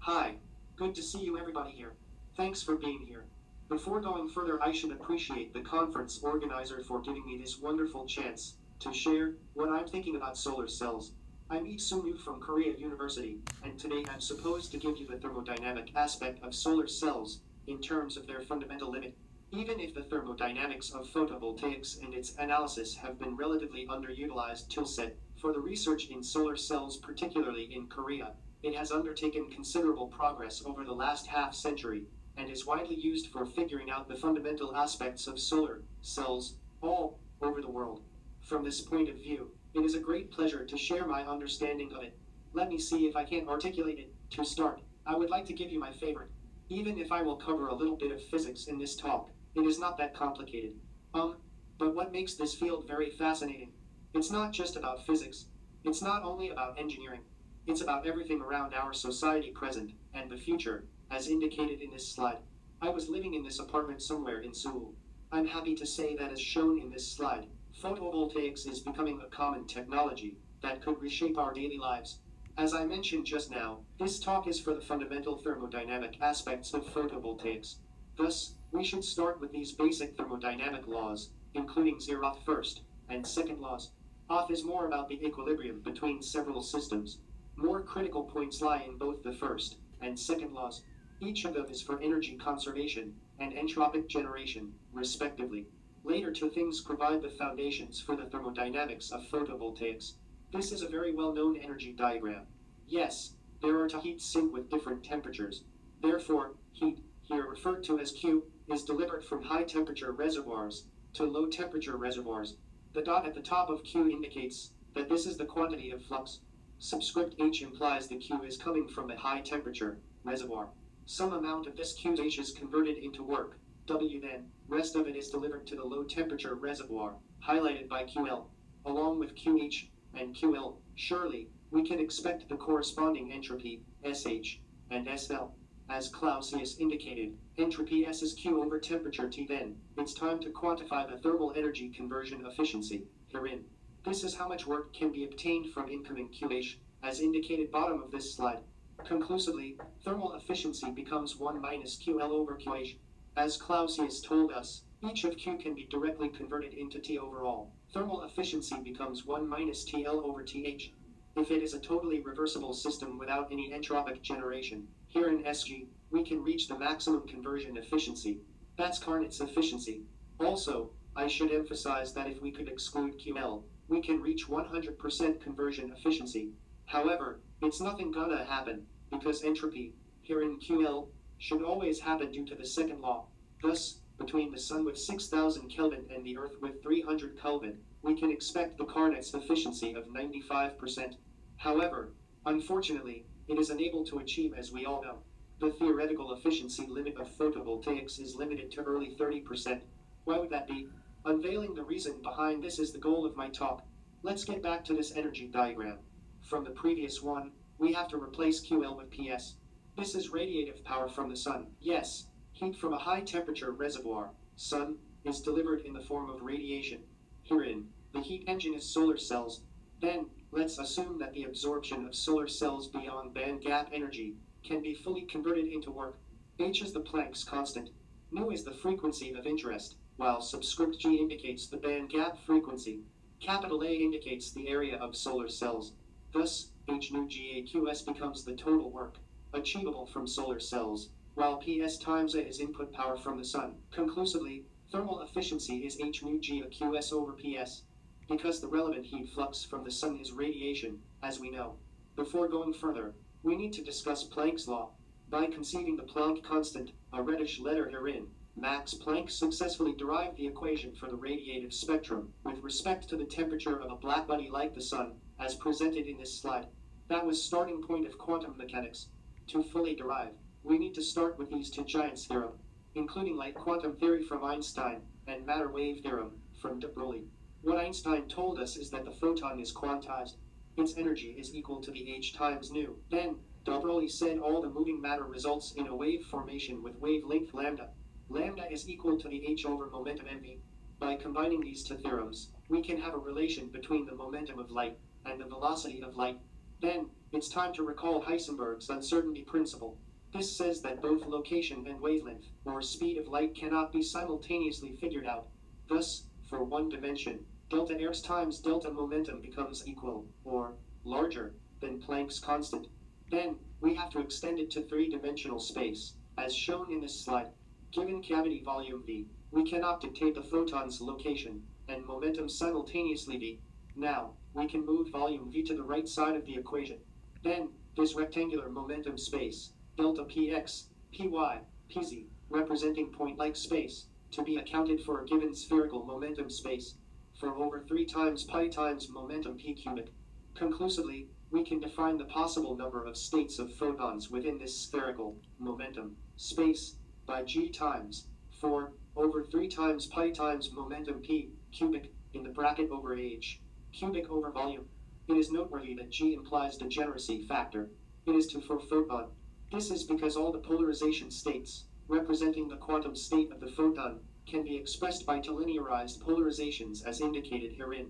Hi. Good to see you everybody here. Thanks for being here. Before going further, I should appreciate the conference organizer for giving me this wonderful chance to share what I'm thinking about solar cells. I'm Lee Soo-Moo from Korea University, and today I'm supposed to give you the thermodynamic aspect of solar cells in terms of their fundamental limit. Even if the thermodynamics of photovoltaics and its analysis have been relatively underutilized till set, for the research in solar cells, particularly in Korea, it has undertaken considerable progress over the last half-century, and is widely used for figuring out the fundamental aspects of solar cells all over the world. From this point of view, it is a great pleasure to share my understanding of it. Let me see if I can articulate it. To start, I would like to give you my favorite. Even if I will cover a little bit of physics in this talk, it is not that complicated. But what makes this field very fascinating? It's not just about physics. It's not only about engineering. It's about everything around our society present and the future, as indicated in this slide. I was living in this apartment somewhere in Seoul. I'm happy to say that, as shown in this slide, photovoltaics is becoming a common technology that could reshape our daily lives. As I mentioned just now, this talk is for the fundamental thermodynamic aspects of photovoltaics. Thus, we should start with these basic thermodynamic laws, including zeroth first and second laws. Oth is more about the equilibrium between several systems. More critical points lie in both the first and second laws. Each of them is for energy conservation and entropic generation, respectively. Later two things provide the foundations for the thermodynamics of photovoltaics. This is a very well-known energy diagram. Yes, there are two heat sink with different temperatures. Therefore, heat, here referred to as Q, is delivered from high-temperature reservoirs to low-temperature reservoirs. The dot at the top of Q indicates that this is the quantity of flux. Subscript H implies the Q is coming from the high-temperature reservoir. Some amount of this QH is converted into work, W, then, rest of it is delivered to the low-temperature reservoir, highlighted by QL. Along with QH and QL, surely, we can expect the corresponding entropy, SH, and SL. As Clausius indicated, entropy S is Q over temperature T. Then, it's time to quantify the thermal energy conversion efficiency, herein. This is how much work can be obtained from incoming QH, as indicated bottom of this slide. Conclusively, thermal efficiency becomes 1 minus QL over QH. As Clausius told us, each of Q can be directly converted into T overall. Thermal efficiency becomes 1 minus TL over TH. If it is a totally reversible system without any entropic generation, here in SG, we can reach the maximum conversion efficiency. That's Carnot's efficiency. Also, I should emphasize that if we could exclude QL, we can reach 100% conversion efficiency. However, it's nothing gonna happen, because entropy, here in QL, should always happen due to the second law. Thus, between the Sun with 6000 Kelvin and the Earth with 300 Kelvin, we can expect the Carnot's efficiency of 95%. However, unfortunately, it is unable to achieve, as we all know. The theoretical efficiency limit of photovoltaics is limited to early 30%. Why would that be? Unveiling the reason behind this is the goal of my talk. Let's get back to this energy diagram. From the previous one, we have to replace QL with PS. This is radiative power from the Sun. Yes, heat from a high-temperature reservoir, Sun, is delivered in the form of radiation. Herein, the heat engine is solar cells. Then, let's assume that the absorption of solar cells beyond band gap energy can be fully converted into work. H is the Planck's constant. Nu is the frequency of interest, while subscript G indicates the band gap frequency. Capital A indicates the area of solar cells. Thus, H nu GAQS becomes the total work achievable from solar cells, while PS times A is input power from the Sun. Conclusively, thermal efficiency is H nu GAQS over PS. Because the relevant heat flux from the Sun is radiation, as we know. Before going further, we need to discuss Planck's law. By conceiving the Planck constant, a reddish letter herein, Max Planck successfully derived the equation for the radiative spectrum with respect to the temperature of a black body like the Sun, as presented in this slide. That was starting point of quantum mechanics. To fully derive, we need to start with these two giants' theorem, including light quantum theory from Einstein and matter wave theorem from de Broglie. What Einstein told us is that the photon is quantized. Its energy is equal to the h times nu. Then, de Broglie said all the moving matter results in a wave formation with wavelength lambda. Lambda is equal to the h over momentum mv. By combining these two theorems, we can have a relation between the momentum of light and the velocity of light. Then, it's time to recall Heisenberg's uncertainty principle. This says that both location and wavelength, or speed of light, cannot be simultaneously figured out. Thus, for one dimension, delta airs times delta momentum becomes equal, or larger, than Planck's constant. Then, we have to extend it to three-dimensional space, as shown in this slide. Given cavity volume V, we cannot dictate the photon's location and momentum simultaneously V. Now, we can move volume V to the right side of the equation. Then, this rectangular momentum space, delta px, py, pz, representing point-like space, to be accounted for a given spherical momentum space, for over 3 times pi times momentum p cubic. Conclusively, we can define the possible number of states of photons within this spherical momentum space by g times 4 over 3 times pi times momentum p cubic in the bracket over h cubic over volume. It is noteworthy that g implies degeneracy factor. It is 2 for photon. This is because all the polarization states, representing the quantum state of the photon, can be expressed by linearized polarizations as indicated herein.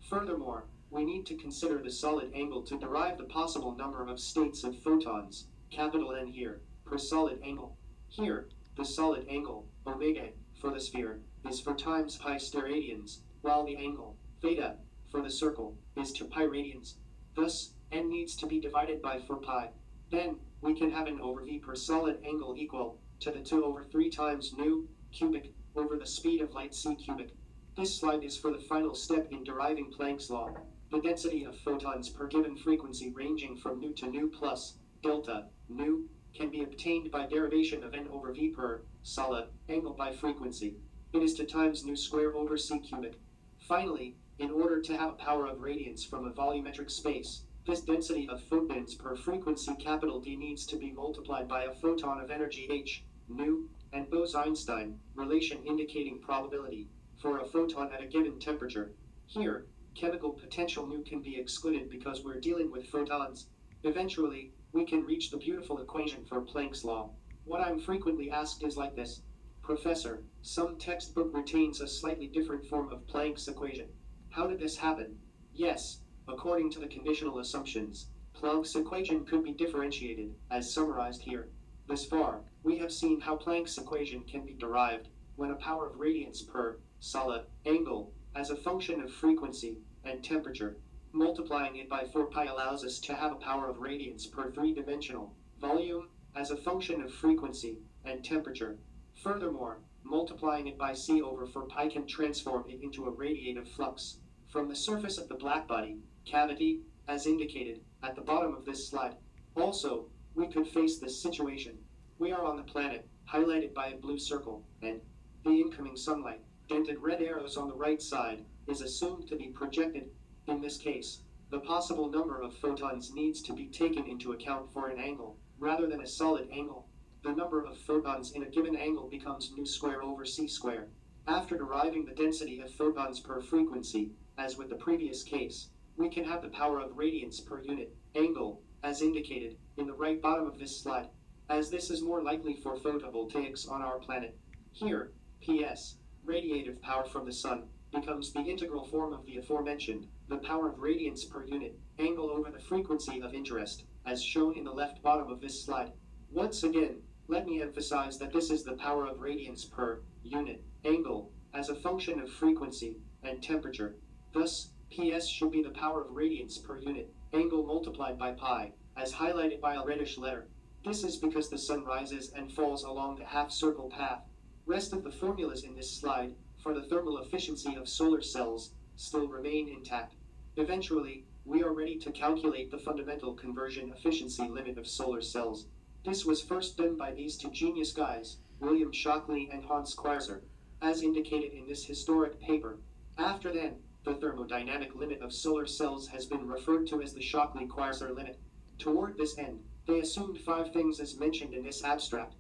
Furthermore, we need to consider the solid angle to derive the possible number of states of photons, capital N here, per solid angle. Here, the solid angle, omega, for the sphere, is 4 times pi steradians, while the angle, theta, for the circle, is 2 pi radians. Thus, n needs to be divided by 4 pi. Then, we can have n over v per solid angle equal to the 2 over 3 times nu cubic over the speed of light c cubic. This slide is for the final step in deriving Planck's law. The density of photons per given frequency ranging from nu to nu plus delta nu can be obtained by derivation of n over v per solid angle by frequency. It is 2 times nu square over c cubic. Finally, in order to have a power of radiance from a volumetric space, this density of photons per frequency capital D needs to be multiplied by a photon of energy h, nu, and Bose-Einstein relation indicating probability for a photon at a given temperature. Here, chemical potential nu can be excluded because we're dealing with photons. Eventually, we can reach the beautiful equation for Planck's law. What I'm frequently asked is like this: Professor, some textbook retains a slightly different form of Planck's equation. How did this happen? Yes, according to the conditional assumptions, Planck's equation could be differentiated, as summarized here. Thus far, we have seen how Planck's equation can be derived when a power of radiance per solid angle as a function of frequency and temperature. Multiplying it by 4 pi allows us to have a power of radiance per three-dimensional volume as a function of frequency and temperature. Furthermore, multiplying it by c over 4 pi can transform it into a radiative flux from the surface of the blackbody cavity, as indicated at the bottom of this slide. Also, we could face this situation. We are on the planet, highlighted by a blue circle, and the incoming sunlight, dented red arrows on the right side, is assumed to be projected. In this case, the possible number of photons needs to be taken into account for an angle, rather than a solid angle. The number of photons in a given angle becomes nu square over c square. After deriving the density of photons per frequency, as with the previous case, we can have the power of radiance per unit angle, as indicated in the right bottom of this slide, as this is more likely for photovoltaics on our planet. Here, PS, radiative power from the sun, becomes the integral form of the aforementioned, the power of radiance per unit angle over the frequency of interest, as shown in the left bottom of this slide. Once again, let me emphasize that this is the power of radiance per unit angle as a function of frequency and temperature. Thus, PS should be the power of radiance per unit angle multiplied by pi, as highlighted by a reddish letter. This is because the sun rises and falls along the half-circle path. Rest of the formulas in this slide, for the thermal efficiency of solar cells, still remain intact. Eventually, we are ready to calculate the fundamental conversion efficiency limit of solar cells. This was first done by these two genius guys, William Shockley and Hans Chrysler, as indicated in this historic paper. After then, the thermodynamic limit of solar cells has been referred to as the Shockley Chrysler limit. Toward this end, they assumed 5 things as mentioned in this abstract.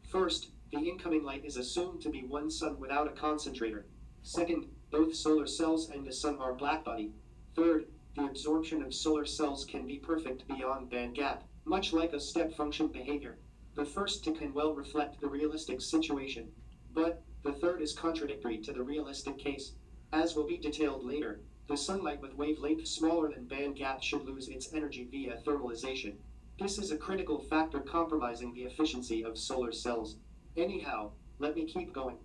First, the incoming light is assumed to be one sun without a concentrator. Second, both solar cells and the sun are blackbody. Third, the absorption of solar cells can be perfect beyond band gap, much like a step function behavior. The first two can well reflect the realistic situation, but the third is contradictory to the realistic case. As will be detailed later, The sunlight with wavelength smaller than band gap should lose its energy via thermalization. This is a critical factor compromising the efficiency of solar cells. Anyhow, let me keep going.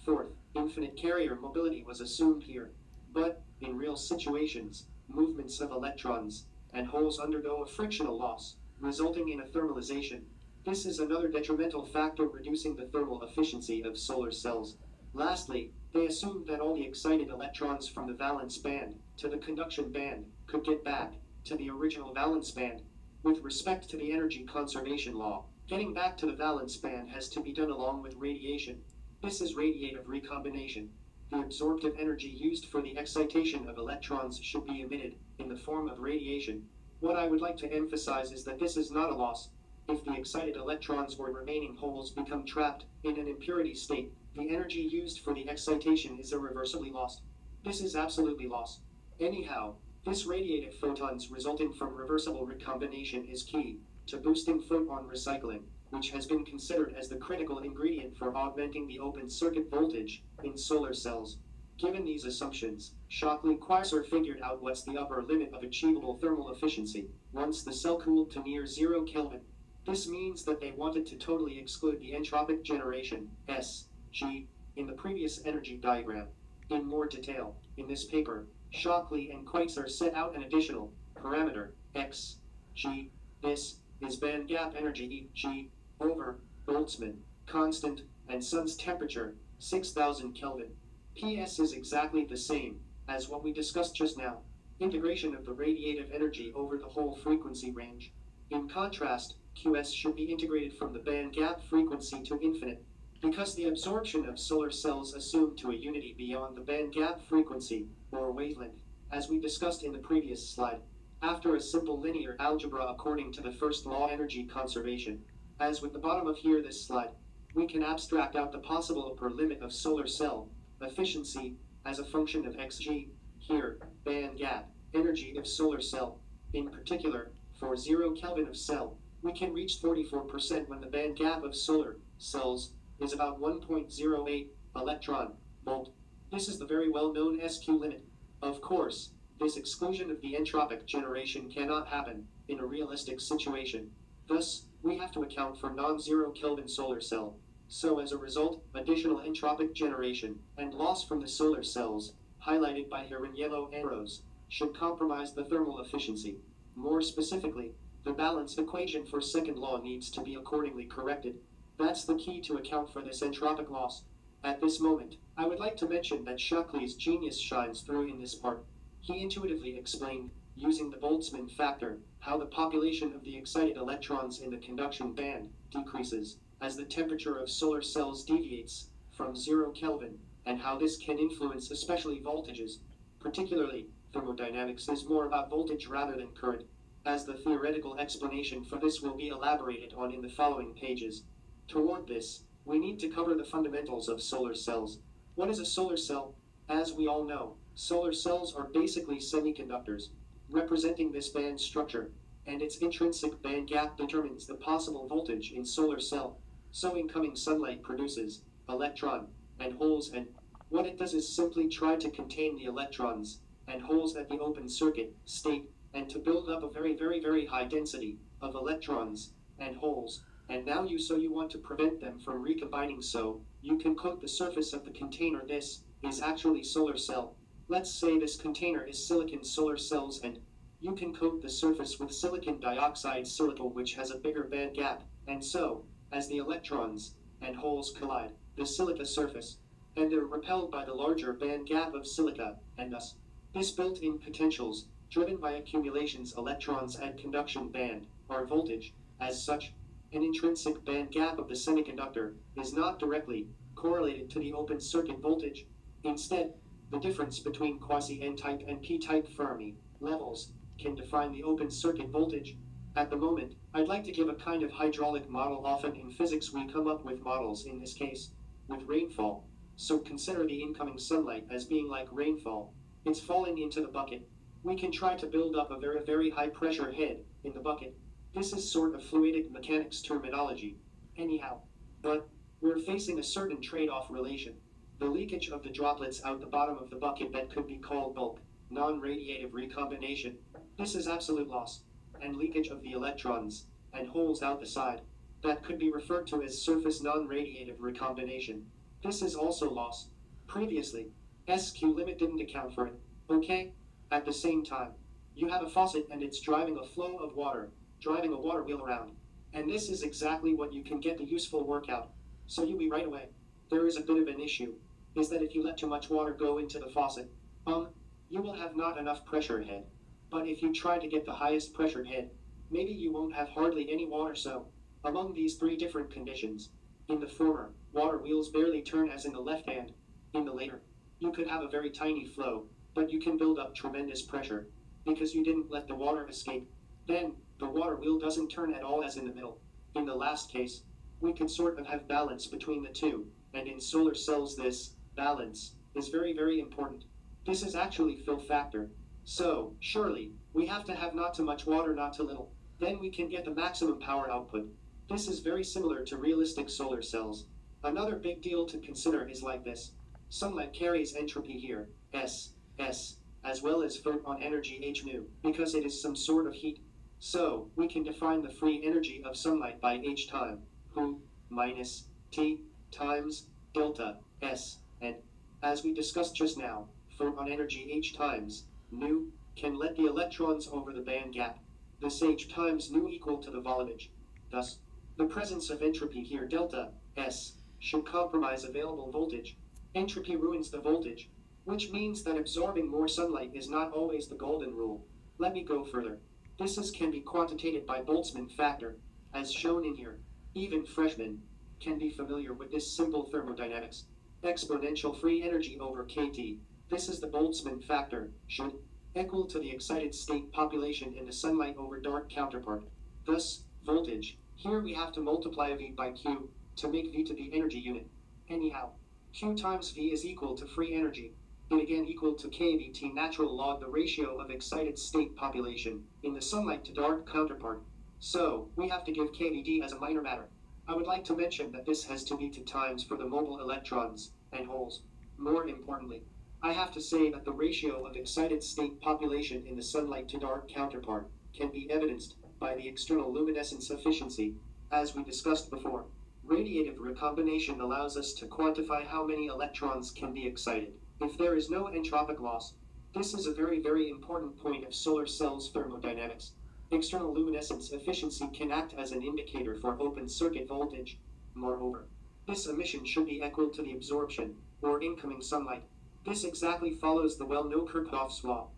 Fourth, infinite carrier mobility was assumed here. But, in real situations, movements of electrons and holes undergo a frictional loss, resulting in a thermalization. This is another detrimental factor reducing the thermal efficiency of solar cells. Lastly, they assumed that all the excited electrons from the valence band to the conduction band could get back to the original valence band. With respect to the energy conservation law, getting back to the valence band has to be done along with radiation. This is radiative recombination. The absorptive energy used for the excitation of electrons should be emitted in the form of radiation. What I would like to emphasize is that this is not a loss. If the excited electrons or remaining holes become trapped in an impurity state, the energy used for the excitation is irreversibly lost. This is absolutely lost. Anyhow, this radiative photons resulting from reversible recombination is key to boosting photon recycling, which has been considered as the critical ingredient for augmenting the open circuit voltage in solar cells. Given these assumptions, Shockley Chrysler figured out what's the upper limit of achievable thermal efficiency once the cell cooled to near 0 Kelvin. This means that they wanted to totally exclude the entropic generation, SG, in the previous energy diagram. In more detail, in this paper, Shockley and Chrysler set out an additional parameter, XG. This is band gap energy EG over Boltzmann constant and sun's temperature 6000 Kelvin. PS is exactly the same as what we discussed just now. Integration of the radiative energy over the whole frequency range. In contrast, QS should be integrated from the band gap frequency to infinite, because the absorption of solar cells assumed to a unity beyond the band gap frequency, or wavelength, as we discussed in the previous slide, after a simple linear algebra according to the first law energy conservation. As with the bottom of here this slide, we can abstract out the possible upper limit of solar cell efficiency as a function of Xg, here, band gap, energy of solar cell. In particular, for 0 Kelvin of cell, we can reach 44% when the band gap of solar cells is about 1.08 electron volt. This is the very well-known SQ limit. Of course, this exclusion of the entropic generation cannot happen in a realistic situation. Thus, we have to account for non-zero Kelvin solar cell. So as a result, additional entropic generation and loss from the solar cells, highlighted by here in yellow arrows, should compromise the thermal efficiency. More specifically, the balance equation for second law needs to be accordingly corrected. That's the key to account for this entropic loss. At this moment, I would like to mention that Shockley's genius shines through in this part. He intuitively explained, using the Boltzmann factor, how the population of the excited electrons in the conduction band decreases as the temperature of solar cells deviates from 0 Kelvin, and how this can influence especially voltages. Particularly, thermodynamics is more about voltage rather than current, as the theoretical explanation for this will be elaborated on in the following pages. Toward this, we need to cover the fundamentals of solar cells. What is a solar cell? As we all know, solar cells are basically semiconductors, representing this band structure, and its intrinsic band gap determines the possible voltage in solar cell. So incoming sunlight produces electron and holes, and what it does is simply try to contain the electrons and holes at the open circuit state, and to build up a very high density of electrons and holes. And now you want to prevent them from recombining, so you can coat the surface of the container. This is actually solar cell. Let's say this container is silicon solar cells, and you can coat the surface with silicon dioxide silicate, which has a bigger band gap, and so, as the electrons and holes collide, the silica surface, and they're repelled by the larger band gap of silica, and thus, this built-in potentials, driven by accumulations electrons at conduction band, are voltage. As such, an intrinsic band gap of the semiconductor is not directly correlated to the open circuit voltage. Instead, the difference between quasi-N-type and P-type Fermi levels can define the open circuit voltage. At the moment, I'd like to give a kind of hydraulic model. Often in physics we come up with models, in this case, with rainfall. So consider the incoming sunlight as being like rainfall. It's falling into the bucket. We can try to build up a very high pressure head in the bucket. This is sort of fluidic mechanics terminology. Anyhow, but we're facing a certain trade-off relation. The leakage of the droplets out the bottom of the bucket that could be called bulk. non-radiative recombination. This is absolute loss and leakage of the electrons and holes out the side. That could be referred to as surface non-radiative recombination. This is also loss. Previously, SQ limit didn't account for it, okay? At the same time, you have a faucet and it's driving a flow of water, driving a water wheel around. And this is exactly what you can get the useful workout. So you'll be right away. There is a bit of an issue, is that if you let too much water go into the faucet, you will have not enough pressure head. But if you try to get the highest pressure head, maybe you won't have hardly any water. So, among these three different conditions, in the former, water wheels barely turn as in the left hand. In the later, you could have a very tiny flow, but you can build up tremendous pressure, because you didn't let the water escape. Then, the water wheel doesn't turn at all as in the middle. In the last case, we could sort of have balance between the two, and in solar cells this balance is very, very important. This is actually fill factor. So, surely, we have to have not too much water, not too little. Then we can get the maximum power output. This is very similar to realistic solar cells. Another big deal to consider is like this. Sunlight carries entropy here, S, as well as photon energy h nu, because it is some sort of heat. So, we can define the free energy of sunlight by h time, who, minus T, times, delta, S, and, as we discussed just now, photon energy h times, nu, can let the electrons over the band gap. This h times nu equal to the voltage. Thus, the presence of entropy here, delta, S, should compromise available voltage. Entropy ruins the voltage, which means that absorbing more sunlight is not always the golden rule. Let me go further. This can be quantitated by Boltzmann factor, as shown in here. Even freshmen can be familiar with this simple thermodynamics. Exponential free energy over kT. This is the Boltzmann factor, should equal to the excited state population in the sunlight over dark counterpart. Thus, voltage. Here we have to multiply V by Q to make V to the energy unit. Anyhow, Q times V is equal to free energy. It again equal to kVt natural log the ratio of excited state population in the sunlight to dark counterpart. So, we have to give kVd as a minor matter. I would like to mention that this has to be 2 times for the mobile electrons and holes. More importantly, I have to say that the ratio of excited state population in the sunlight to dark counterpart can be evidenced by the external luminescence efficiency, as we discussed before. Radiative recombination allows us to quantify how many electrons can be excited if there is no entropic loss. This is a very, very important point of solar cells thermodynamics. External luminescence efficiency can act as an indicator for open circuit voltage. Moreover, this emission should be equal to the absorption, or incoming sunlight. This exactly follows the well-known Kirchhoff's law.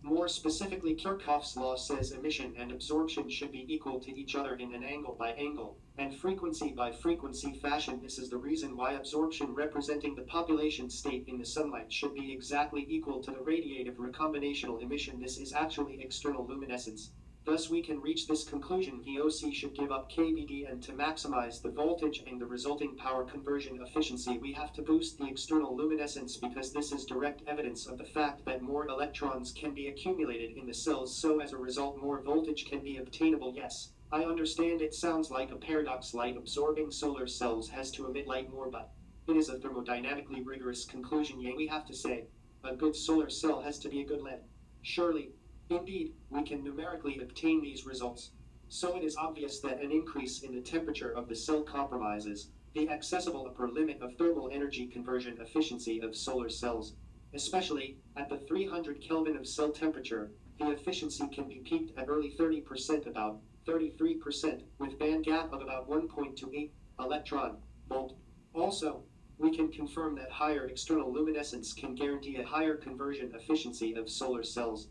More specifically, Kirchhoff's law says emission and absorption should be equal to each other in an angle by angle, and frequency by frequency fashion. This is the reason why absorption representing the population state in the sunlight should be exactly equal to the radiative recombinational emission. This is actually external luminescence. Thus we can reach this conclusion: VOC should give up kVd, and to maximize the voltage and the resulting power conversion efficiency we have to boost the external luminescence, because this is direct evidence of the fact that more electrons can be accumulated in the cells, so as a result more voltage can be obtainable. Yes, I understand it sounds like a paradox. Light absorbing solar cells has to emit light more, but it is a thermodynamically rigorous conclusion. Yet we have to say, a good solar cell has to be a good lead. Surely, indeed, we can numerically obtain these results. So it is obvious that an increase in the temperature of the cell compromises the accessible upper limit of thermal energy conversion efficiency of solar cells. Especially, at the 300 Kelvin of cell temperature, the efficiency can be peaked at early 30%, about 33%, with band gap of about 1.28 electron volt. Also, we can confirm that higher external luminescence can guarantee a higher conversion efficiency of solar cells.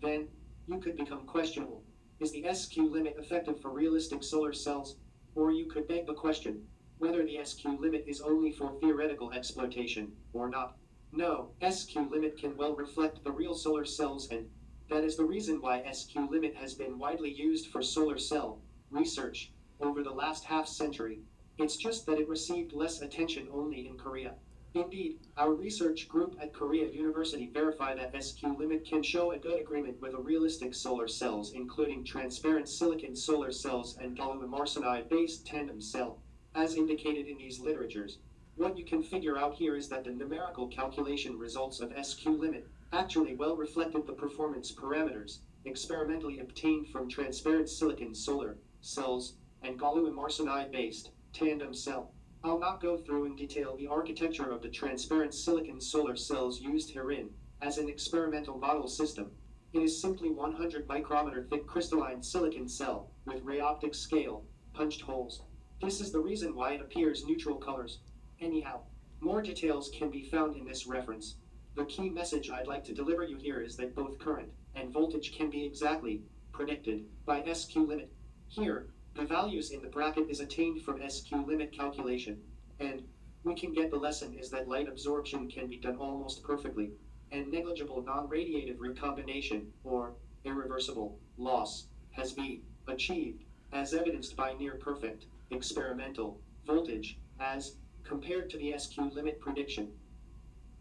Then, you could become questionable. Is the SQ limit effective for realistic solar cells? Or you could beg the question, whether the SQ limit is only for theoretical exploitation, or not. No, SQ limit can well reflect the real solar cells, and that is the reason why SQ limit has been widely used for solar cell research over the last half-century. It's just that it received less attention only in Korea. Indeed, our research group at Korea University verified that SQ limit can show a good agreement with a realistic solar cells, including transparent silicon solar cells and gallium arsenide-based tandem cell, as indicated in these literatures. What you can figure out here is that the numerical calculation results of SQ limit actually well reflected the performance parameters experimentally obtained from transparent silicon solar cells and gallium arsenide-based tandem cell. I'll not go through in detail the architecture of the transparent silicon solar cells used herein as an experimental model system. It is simply 100 micrometer thick crystalline silicon cell with ray optic scale, punched holes. This is the reason why it appears neutral colors. Anyhow, more details can be found in this reference. The key message I'd like to deliver you here is that both current and voltage can be exactly predicted by SQ limit. Here, the values in the bracket is attained from SQ limit calculation, and we can get the lesson is that light absorption can be done almost perfectly, and negligible non-radiative recombination, or irreversible loss, has been achieved, as evidenced by near-perfect experimental voltage, as compared to the SQ limit prediction.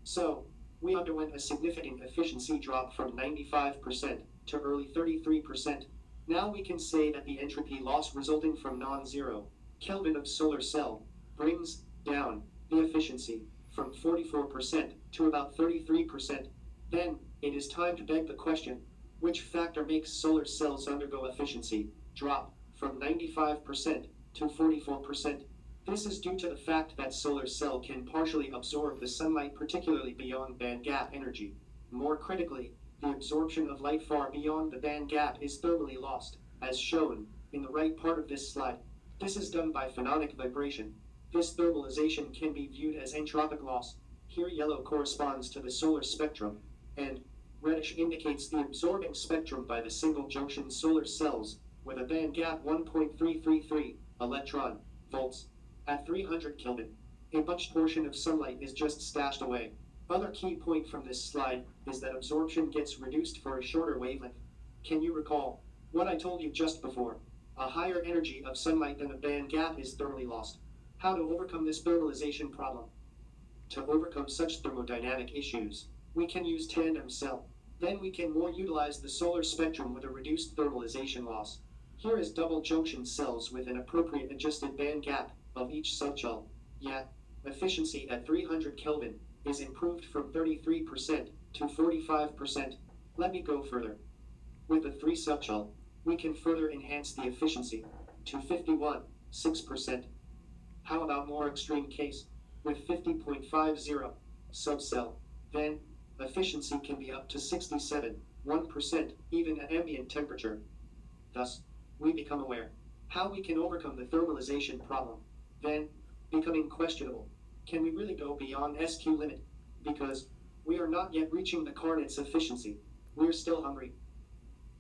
So, we underwent a significant efficiency drop from 95% to early 33%. Now we can say that the entropy loss resulting from non-zero Kelvin of solar cell brings down the efficiency from 44% to about 33%. Then, it is time to beg the question, which factor makes solar cells undergo efficiency drop from 95% to 44%? This is due to the fact that solar cell can partially absorb the sunlight, particularly beyond band gap energy. More critically, the absorption of light far beyond the band gap is thermally lost, as shown in the right part of this slide. This is done by phononic vibration. This thermalization can be viewed as entropic loss. Here yellow corresponds to the solar spectrum, and reddish indicates the absorbing spectrum by the single junction solar cells with a band gap 1.333 electron volts. At 300 Kelvin, a bunched portion of sunlight is just stashed away. Other key point from this slide is that absorption gets reduced for a shorter wavelength. Can you recall what I told you just before? A higher energy of sunlight than the band gap is thermally lost. How to overcome this thermalization problem? To overcome such thermodynamic issues, we can use tandem cell. Then we can more utilize the solar spectrum with a reduced thermalization loss. Here is double junction cells with an appropriate adjusted band gap of each subshell. Yet, efficiency at 300 Kelvin is improved from 33% to 45%. Let me go further. With the 3 subshell, we can further enhance the efficiency to 51.6%. How about more extreme case? With 50.50 subcell, then efficiency can be up to 67.1% even at ambient temperature. Thus, we become aware how we can overcome the thermalization problem. Then, becoming questionable, can we really go beyond SQ limit? Because we are not yet reaching the Carnot's efficiency. We're still hungry.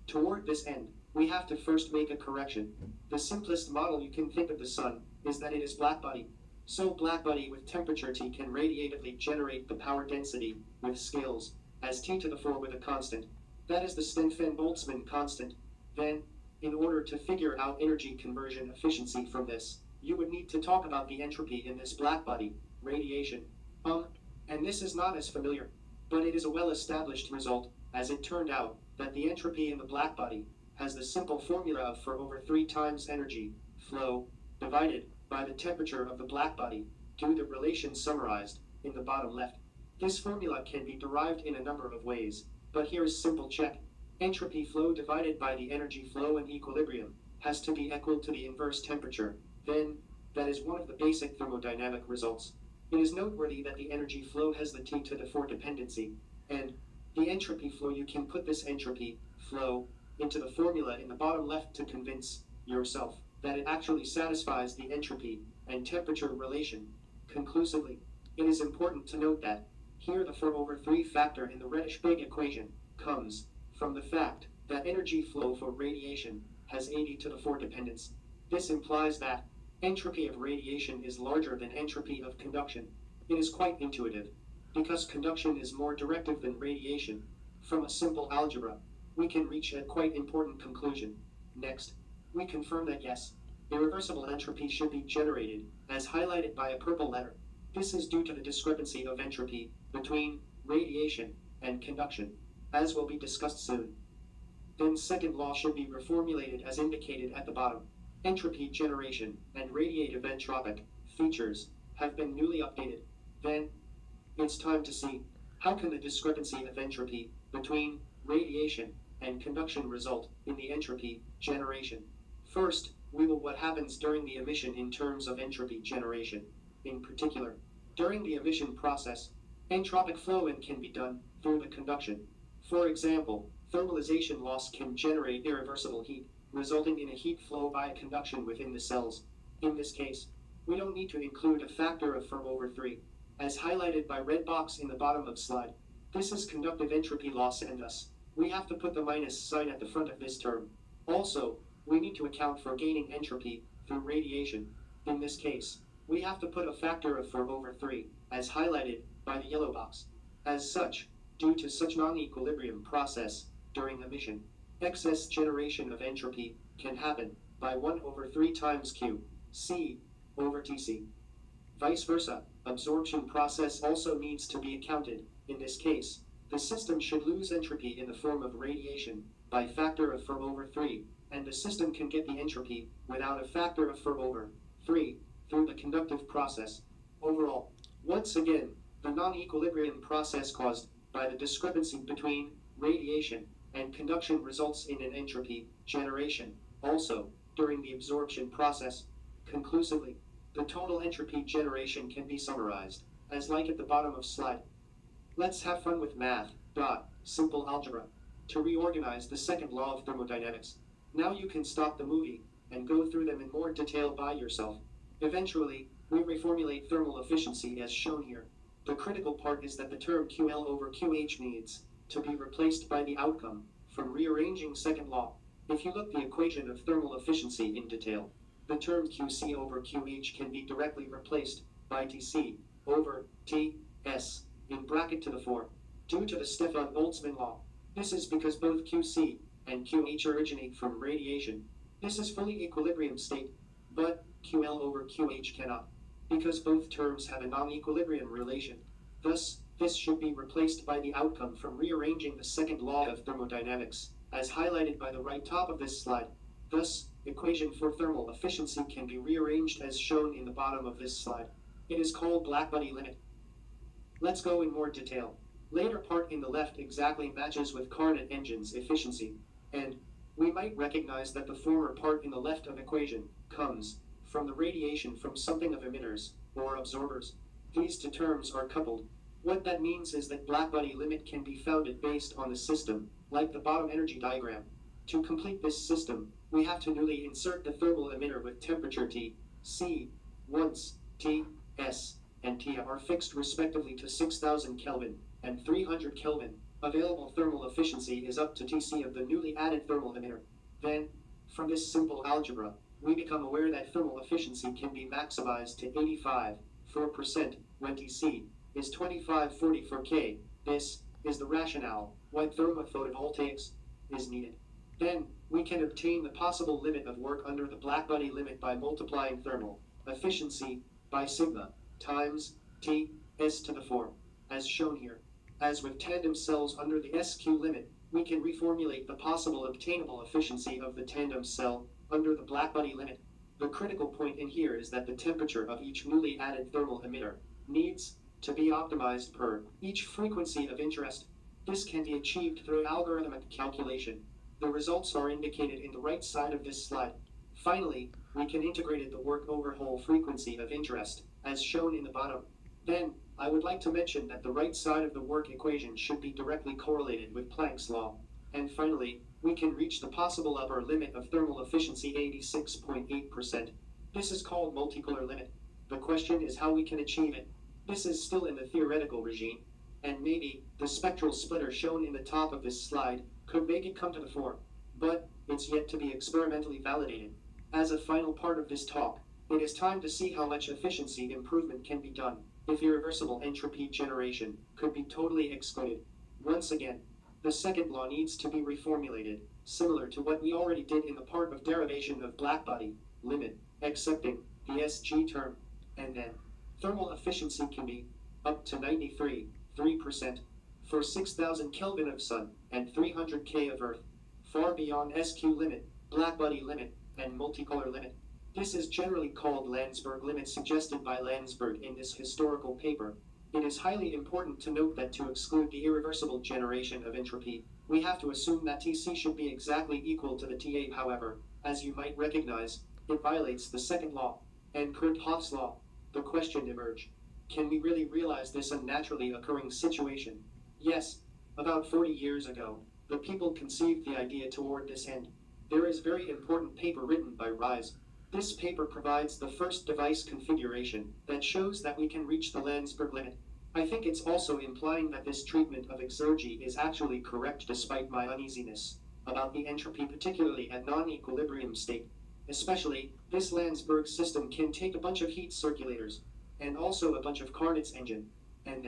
Toward this end, we have to first make a correction. The simplest model you can think of the sun is that it is blackbody. So blackbody with temperature T can radiatively generate the power density with scales as T to the 4 with a constant. That is the Stefan-Boltzmann constant. Then, in order to figure out energy conversion efficiency from this, you would need to talk about the entropy in this blackbody radiation. And this is not as familiar, but it is a well-established result, as it turned out that the entropy in the blackbody has the simple formula of for over 3 times energy flow divided by the temperature of the blackbody, due to the relation summarized in the bottom left. This formula can be derived in a number of ways, but here is simple check. Entropy flow divided by the energy flow in equilibrium has to be equal to the inverse temperature. Then, that is one of the basic thermodynamic results. It is noteworthy that the energy flow has the T to the 4 dependency, and the entropy flow, you can put this entropy flow into the formula in the bottom left to convince yourself that it actually satisfies the entropy and temperature relation conclusively. It is important to note that here the 4/3 factor in the reddish big equation comes from the fact that energy flow for radiation has 80 to the 4 dependence. This implies that entropy of radiation is larger than entropy of conduction. It is quite intuitive, because conduction is more directive than radiation. From a simple algebra, we can reach a quite important conclusion. Next, we confirm that yes, irreversible entropy should be generated, as highlighted by a purple letter. This is due to the discrepancy of entropy between radiation and conduction, as will be discussed soon. Then second law should be reformulated as indicated at the bottom. Entropy generation and radiative entropic features have been newly updated. Then, it's time to see how can the discrepancy of entropy between radiation and conduction result in the entropy generation. First, we will what happens during the emission in terms of entropy generation. In particular, during the emission process, entropic flow-in can be done through the conduction. For example, thermalization loss can generate irreversible heat, resulting in a heat flow by conduction within the cells. In this case, we don't need to include a factor of firm over 3, as highlighted by red box in the bottom of slide. This is conductive entropy loss, and thus, we have to put the minus sign at the front of this term. Also, we need to account for gaining entropy through radiation. In this case, we have to put a factor of 4 over 3, as highlighted by the yellow box. As such, due to such non-equilibrium process during emission, excess generation of entropy can happen by 1 over 3 times Q, C, over Tc. Vice versa, absorption process also needs to be accounted. In this case, the system should lose entropy in the form of radiation by factor of 4 over 3, and the system can get the entropy without a factor of 4 over 3 through the conductive process. Overall, once again, the non-equilibrium process caused by the discrepancy between radiation and conduction results in an entropy generation. Also, during the absorption process, conclusively, the total entropy generation can be summarized as like at the bottom of slide. Let's have fun with math. Simple algebra. To reorganize the second law of thermodynamics. Now you can stop the movie and go through them in more detail by yourself. Eventually, we reformulate thermal efficiency as shown here. The critical part is that the term QL over QH needs to be replaced by the outcome from rearranging second law. If you look the equation of thermal efficiency in detail, the term QC over QH can be directly replaced by TC over TS in bracket to the 4, due to the Stefan-Boltzmann law. This is because both QC and QH originate from radiation. This is fully equilibrium state, but QL over QH cannot, because both terms have a non-equilibrium relation. Thus, this should be replaced by the outcome from rearranging the second law of thermodynamics, as highlighted by the right top of this slide. Thus, equation for thermal efficiency can be rearranged as shown in the bottom of this slide. It is called blackbody limit. Let's go in more detail. Later part in the left exactly matches with Carnot engine's efficiency, and we might recognize that the former part in the left of equation comes from the radiation from something of emitters, or absorbers. These two terms are coupled. What that means is that blackbody limit can be founded based on the system, like the bottom energy diagram. To complete this system, we have to newly insert the thermal emitter with temperature T, C, once T, S, and T are fixed respectively to 6000 Kelvin and 300 Kelvin. Available thermal efficiency is up to Tc of the newly added thermal emitter. Then, from this simple algebra, we become aware that thermal efficiency can be maximized to 85.4% when Tc is 2544 K. This is the rationale why thermophotovoltaics is needed. Then, we can obtain the possible limit of work under the blackbody limit by multiplying thermal efficiency by sigma times T s to the 4, as shown here. As with tandem cells under the SQ limit, we can reformulate the possible obtainable efficiency of the tandem cell under the blackbody limit. The critical point in here is that the temperature of each newly added thermal emitter needs to be optimized per each frequency of interest. This can be achieved through algorithmic calculation. The results are indicated in the right side of this slide. Finally, we can integrate the work over whole frequency of interest, as shown in the bottom. Then, I would like to mention that the right side of the work equation should be directly correlated with Planck's law. And finally, we can reach the possible upper limit of thermal efficiency 86.8%. This is called multipolar limit. The question is how we can achieve it. This is still in the theoretical regime, and maybe the spectral splitter shown in the top of this slide could make it come to the fore, but it's yet to be experimentally validated. As a final part of this talk, it is time to see how much efficiency improvement can be done if irreversible entropy generation could be totally excluded. Once again, the second law needs to be reformulated, similar to what we already did in the part of derivation of blackbody limit, accepting the SG term, and then thermal efficiency can be up to 93.3% for 6000 Kelvin of Sun and 300 K of Earth, far beyond SQ limit, blackbody limit, and multipolar limit. This is generally called Landsberg limit suggested by Landsberg in this historical paper. It is highly important to note that to exclude the irreversible generation of entropy, we have to assume that Tc should be exactly equal to the Ta. However, as you might recognize, it violates the second law, and Kirchhoff's law. The question emerged: can we really realize this unnaturally occurring situation? Yes, about 40 years ago, the people conceived the idea toward this end. There is a very important paper written by Ries. This paper provides the first device configuration that shows that we can reach the Landsberg limit. I think it's also implying that this treatment of exergy is actually correct despite my uneasiness about the entropy, particularly at non-equilibrium state. Especially, this Landsberg system can take a bunch of heat circulators, and also a bunch of Carnot's engine, and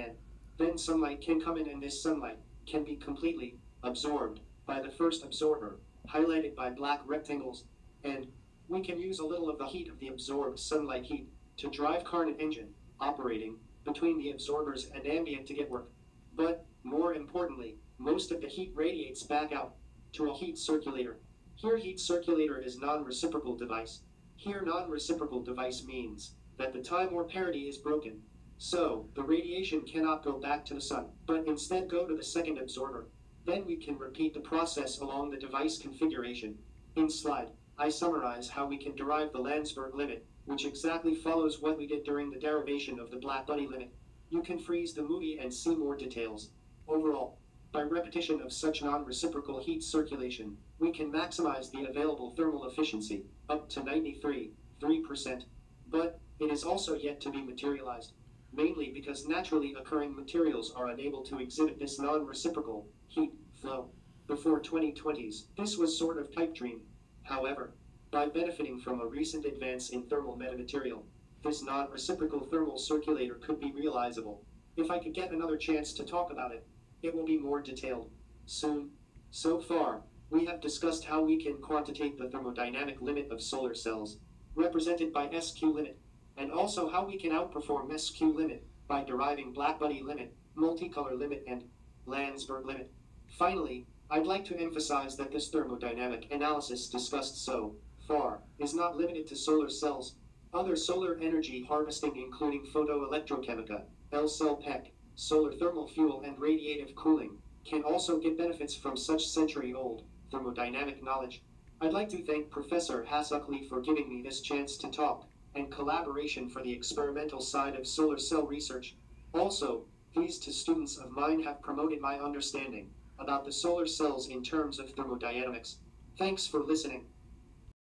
then sunlight can come in, and this sunlight can be completely absorbed by the first absorber, highlighted by black rectangles, and we can use a little of the heat of the absorbed sunlight heat to drive Carnot engine operating between the absorbers and ambient to get work. But, more importantly, most of the heat radiates back out to a heat circulator. Here heat circulator is non-reciprocal device. Here non-reciprocal device means that the time or parity is broken. So, the radiation cannot go back to the sun, but instead go to the second absorber. Then we can repeat the process along the device configuration. In slide, I summarize how we can derive the Landsberg limit, which exactly follows what we did during the derivation of the black-body limit. You can freeze the movie and see more details. Overall, by repetition of such non-reciprocal heat circulation, we can maximize the available thermal efficiency, up to 93.3%. But, it is also yet to be materialized, mainly because naturally occurring materials are unable to exhibit this non-reciprocal heat flow. Before 2020s, this was sort of pipe dream. However, by benefiting from a recent advance in thermal metamaterial, this non-reciprocal thermal circulator could be realizable. If I could get another chance to talk about it, it will be more detailed soon. So far, we have discussed how we can quantitate the thermodynamic limit of solar cells, represented by SQ limit, and also how we can outperform SQ limit by deriving black-body limit, multicolor limit, and Landsberg limit. Finally, I'd like to emphasize that this thermodynamic analysis discussed so far is not limited to solar cells. Other solar energy harvesting, including photoelectrochemica, L-cell PEC, solar thermal fuel, and radiative cooling, can also get benefits from such century-old thermodynamic knowledge. I'd like to thank Professor Shockley for giving me this chance to talk, and collaboration for the experimental side of solar cell research. Also, these two students of mine have promoted my understanding about the solar cells in terms of thermodynamics. Thanks for listening.